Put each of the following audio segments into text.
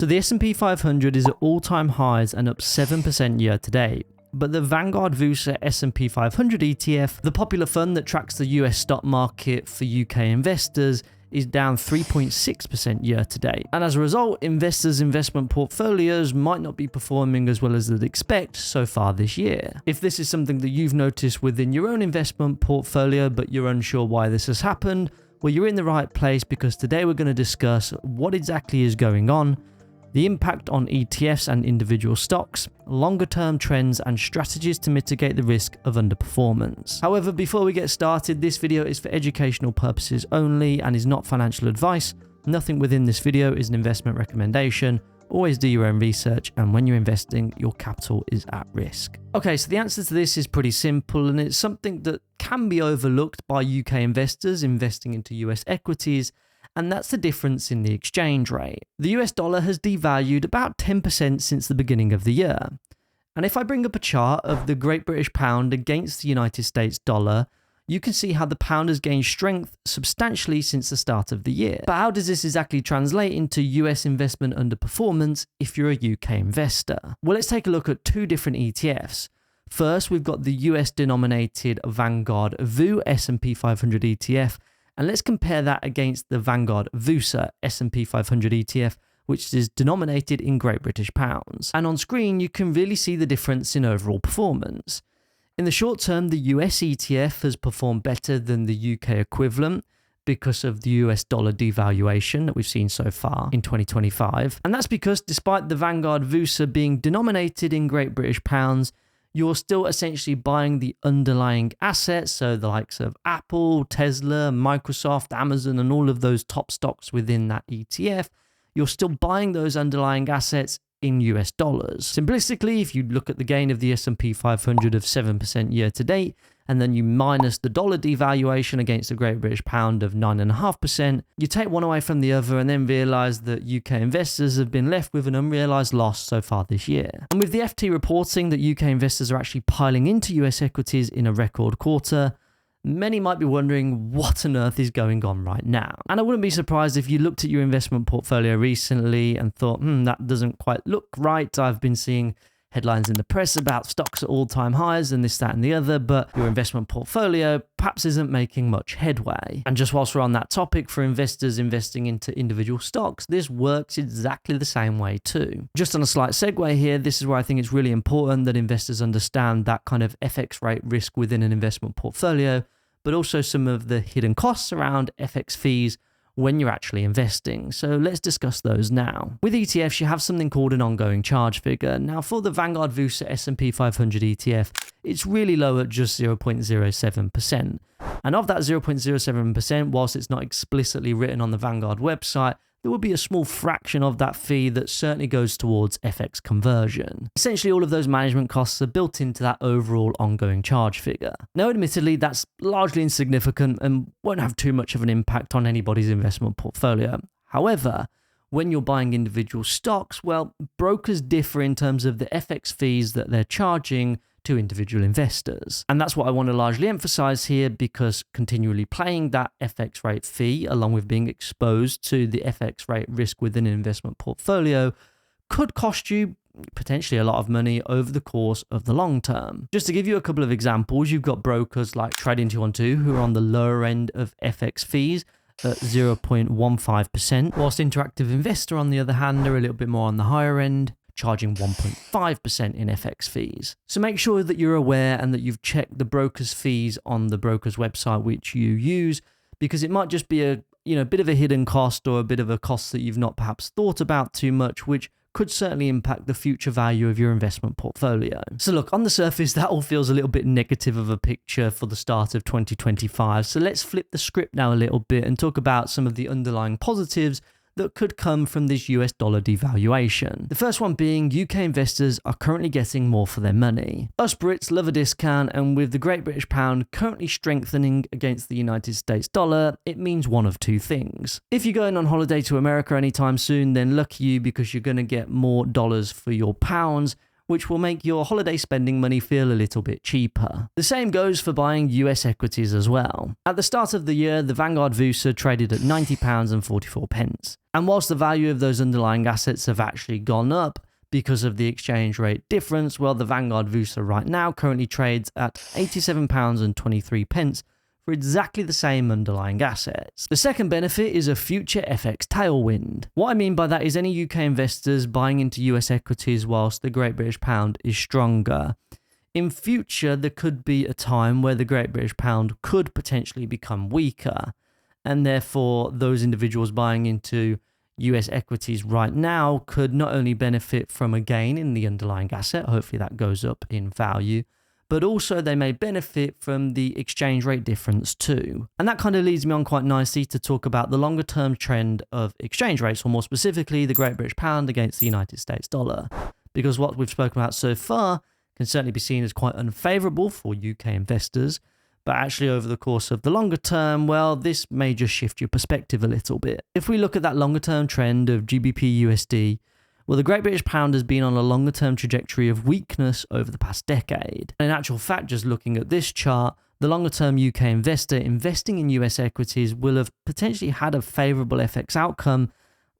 So the S&P 500 is at all-time highs and up 7% year to date. But the Vanguard VUSA S&P 500 ETF, the popular fund that tracks the US stock market for UK investors, is down 3.6% year to date. And as a result, investors' investment portfolios might not be performing as well as they'd expect so far this year. If this is something that you've noticed within your own investment portfolio, but you're unsure why this has happened, well, you're in the right place, because today we're going to discuss what exactly is going on, the impact on ETFs and individual stocks, longer-term trends, and strategies to mitigate the risk of underperformance. However, before we get started, this video is for educational purposes only and is not financial advice. Nothing within this video is an investment recommendation. Always do your own research, and when you're investing, your capital is at risk. Okay, so the answer to this is pretty simple, and it's something that can be overlooked by UK investors investing into US equities, and that's the difference in the exchange rate. The US dollar has devalued about 10% since the beginning of the year. And if I bring up a chart of the Great British Pound against the United States dollar, you can see how the pound has gained strength substantially since the start of the year. But how does this exactly translate into US investment underperformance if you're a UK investor? Well, let's take a look at two different ETFs. First, we've got the US denominated Vanguard VU S&P 500 ETF, and let's compare that against the Vanguard VUSA S&P 500 ETF, which is denominated in Great British Pounds. And on screen, you can really see the difference in overall performance. In the short term, the US ETF has performed better than the UK equivalent because of the US dollar devaluation that we've seen so far in 2025. And that's because despite the Vanguard VUSA being denominated in Great British Pounds, you're still essentially buying the underlying assets, so the likes of Apple, Tesla, Microsoft, Amazon, and all of those top stocks within that ETF. You're still buying those underlying assets in US dollars. Simplistically, if you look at the gain of the S&P 500 of 7% year to date, and then you minus the dollar devaluation against the Great British Pound of 9.5%, you take one away from the other and then realize that UK investors have been left with an unrealized loss so far this year. And with the FT reporting that UK investors are actually piling into US equities in a record quarter, many might be wondering what on earth is going on right now. And I wouldn't be surprised if you looked at your investment portfolio recently and thought, that doesn't quite look right. I've been seeing headlines in the press about stocks at all-time highs and this, that, and the other, but your investment portfolio perhaps isn't making much headway. And just whilst we're on that topic, for investors investing into individual stocks, this works exactly the same way too. Just on a slight segue here, this is where I think it's really important that investors understand that kind of FX rate risk within an investment portfolio, but also some of the hidden costs around FX fees when you're actually investing. So let's discuss those now. With ETFs, you have something called an ongoing charge figure. Now for the Vanguard VUSA S&P 500 ETF, it's really low at just 0.07%. And of that 0.07%, whilst it's not explicitly written on the Vanguard website, there will be a small fraction of that fee that certainly goes towards FX conversion. Essentially, all of those management costs are built into that overall ongoing charge figure. Now, admittedly, that's largely insignificant and won't have too much of an impact on anybody's investment portfolio. However, when you're buying individual stocks, well, brokers differ in terms of the FX fees that they're charging to individual investors. And that's what I want to largely emphasize here, because continually paying that FX rate fee along with being exposed to the FX rate risk within an investment portfolio could cost you potentially a lot of money over the course of the long term. Just to give you a couple of examples, you've got brokers like Trading212 who are on the lower end of FX fees at 0.15%, whilst Interactive Investor, on the other hand, are a little bit more on the higher end, charging 1.5% in FX fees. So make sure that you're aware and that you've checked the broker's fees on the broker's website which you use, because it might just be a bit of a hidden cost or a bit of a cost that you've not perhaps thought about too much, which could certainly impact the future value of your investment portfolio. So look, on the surface, that all feels a little bit negative of a picture for the start of 2025. So let's flip the script now a little bit and talk about some of the underlying positives that could come from this US dollar devaluation. The first one being UK investors are currently getting more for their money. Us Brits love a discount, and with the Great British Pound currently strengthening against the United States dollar, it means one of two things. If you're going on holiday to America anytime soon, then lucky you, because you're going to get more dollars for your pounds, which will make your holiday spending money feel a little bit cheaper. The same goes for buying US equities as well. At the start of the year, the Vanguard VUSA traded at £90.44. And whilst the value of those underlying assets have actually gone up because of the exchange rate difference, well, the Vanguard VUSA right now currently trades at £87.23 for exactly the same underlying assets. The second benefit is a future FX tailwind. What I mean by that is any UK investors buying into US equities whilst the Great British Pound is stronger. In future, there could be a time where the Great British Pound could potentially become weaker, and therefore those individuals buying into US equities right now could not only benefit from a gain in the underlying asset, hopefully that goes up in value, but also they may benefit from the exchange rate difference too. And that kind of leads me on quite nicely to talk about the longer term trend of exchange rates, or more specifically, the Great British Pound against the United States dollar. Because what we've spoken about so far can certainly be seen as quite unfavorable for UK investors, but actually over the course of the longer term, well, this may just shift your perspective a little bit. If we look at that longer term trend of GBP USD, well, the Great British Pound has been on a longer term trajectory of weakness over the past decade. And in actual fact, just looking at this chart, the longer term UK investor investing in US equities will have potentially had a favourable FX outcome,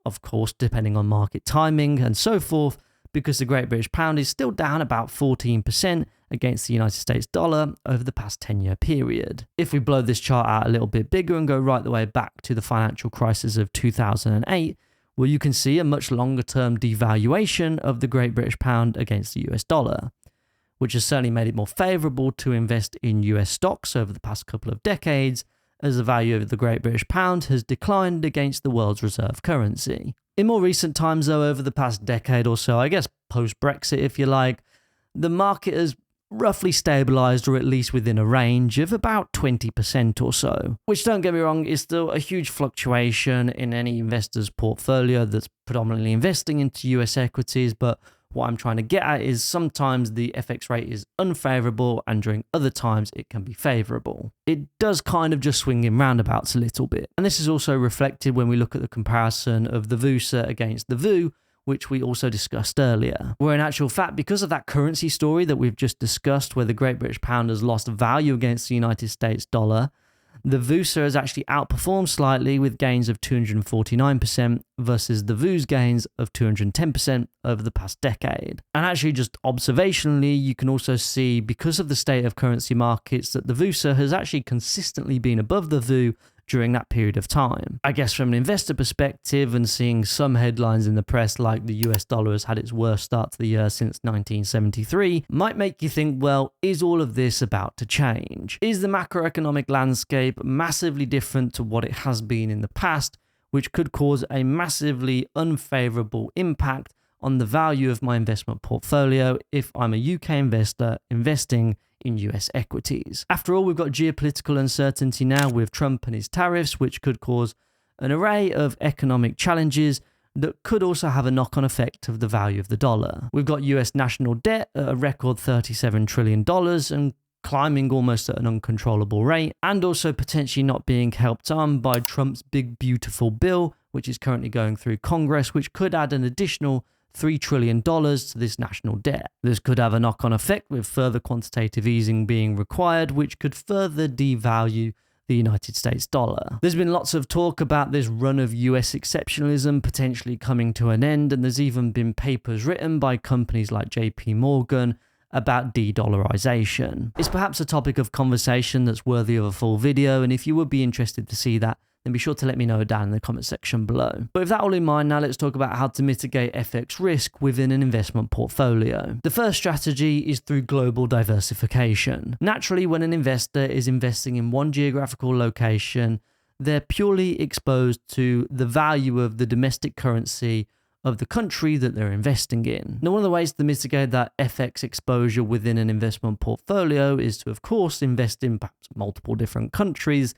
of course, depending on market timing and so forth, because the Great British Pound is still down about 14% against the United States dollar over the past 10-year period. If we blow this chart out a little bit bigger and go right the way back to the financial crisis of 2008, well, you can see a much longer term devaluation of the Great British Pound against the US dollar, which has certainly made it more favourable to invest in US stocks over the past couple of decades, as the value of the Great British Pound has declined against the world's reserve currency. In more recent times, though, over the past decade or so, I guess post-Brexit if you like, the market has roughly stabilised, or at least within a range of about 20% or so, which, don't get me wrong, is still a huge fluctuation in any investor's portfolio that's predominantly investing into US equities. But what I'm trying to get at is sometimes the FX rate is unfavourable, and during other times it can be favourable. It does kind of just swing in roundabouts a little bit. And this is also reflected when we look at the comparison of the VUSA against the VU, which we also discussed earlier. Where in actual fact, because of that currency story that we've just discussed, where the Great British Pound has lost value against the United States dollar, the VUSA has actually outperformed slightly with gains of 249% versus the VU's gains of 210% over the past decade. And actually, just observationally, you can also see, because of the state of currency markets, that the VUSA has actually consistently been above the VU during that period of time. I guess from an investor perspective, and seeing some headlines in the press like the US dollar has had its worst start to the year since 1973, might make you think, well, is all of this about to change? Is the macroeconomic landscape massively different to what it has been in the past, which could cause a massively unfavorable impact on the value of my investment portfolio if I'm a UK investor investing in US equities? After all, we've got geopolitical uncertainty now with Trump and his tariffs, which could cause an array of economic challenges that could also have a knock-on effect of the value of the dollar. We've got US national debt at a record $37 trillion and climbing almost at an uncontrollable rate, and also potentially not being helped on by Trump's big beautiful bill, which is currently going through Congress, which could add an additional $3 trillion to this national debt. This could have a knock-on effect with further quantitative easing being required, which could further devalue the United States dollar. There's been lots of talk about this run of US exceptionalism potentially coming to an end, and there's even been papers written by companies like JP Morgan about de-dollarization. It's perhaps a topic of conversation that's worthy of a full video, and if you would be interested to see that, then be sure to let me know down in the comment section below. But with that all in mind, now let's talk about how to mitigate FX risk within an investment portfolio. The first strategy is through global diversification. Naturally, when an investor is investing in one geographical location, they're purely exposed to the value of the domestic currency of the country that they're investing in. Now, one of the ways to mitigate that FX exposure within an investment portfolio is to, of course, invest in perhaps multiple different countries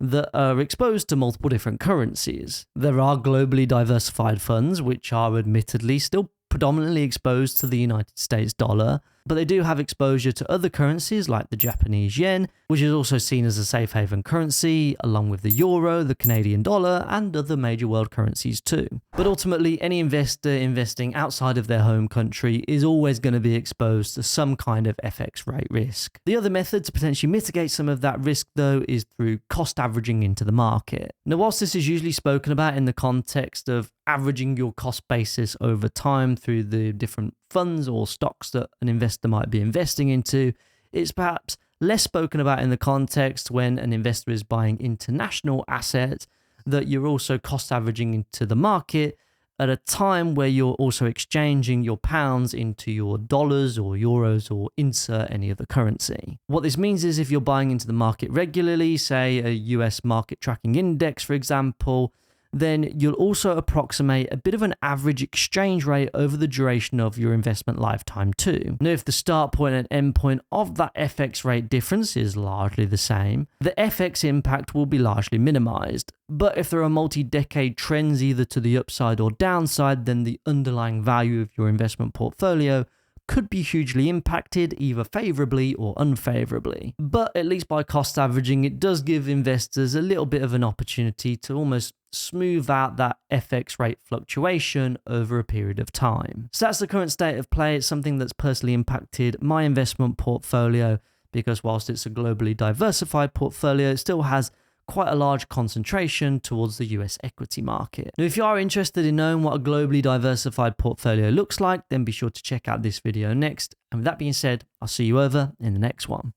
that are exposed to multiple different currencies. There are globally diversified funds, which are admittedly still predominantly exposed to the United States dollar, but they do have exposure to other currencies like the Japanese yen, which is also seen as a safe haven currency, along with the euro, the Canadian dollar, and other major world currencies too. But ultimately, any investor investing outside of their home country is always going to be exposed to some kind of FX rate risk. The other method to potentially mitigate some of that risk, though, is through cost averaging into the market. Now, whilst this is usually spoken about in the context of averaging your cost basis over time through the different funds or stocks that an investor might be investing into, it's perhaps less spoken about in the context when an investor is buying international assets, that you're also cost averaging into the market at a time where you're also exchanging your pounds into your dollars or euros or insert any other currency. What this means is if you're buying into the market regularly, say a US market tracking index, for example, then you'll also approximate a bit of an average exchange rate over the duration of your investment lifetime too. Now, if the start point and end point of that FX rate difference is largely the same, the FX impact will be largely minimized. But if there are multi-decade trends either to the upside or downside, then the underlying value of your investment portfolio could be hugely impacted, either favorably or unfavorably. But at least by cost averaging, it does give investors a little bit of an opportunity to almost smooth out that FX rate fluctuation over a period of time. So that's the current state of play. It's something that's personally impacted my investment portfolio because whilst it's a globally diversified portfolio, it still has quite a large concentration towards the US equity market. Now, if you are interested in knowing what a globally diversified portfolio looks like, then be sure to check out this video next. And with that being said, I'll see you over in the next one.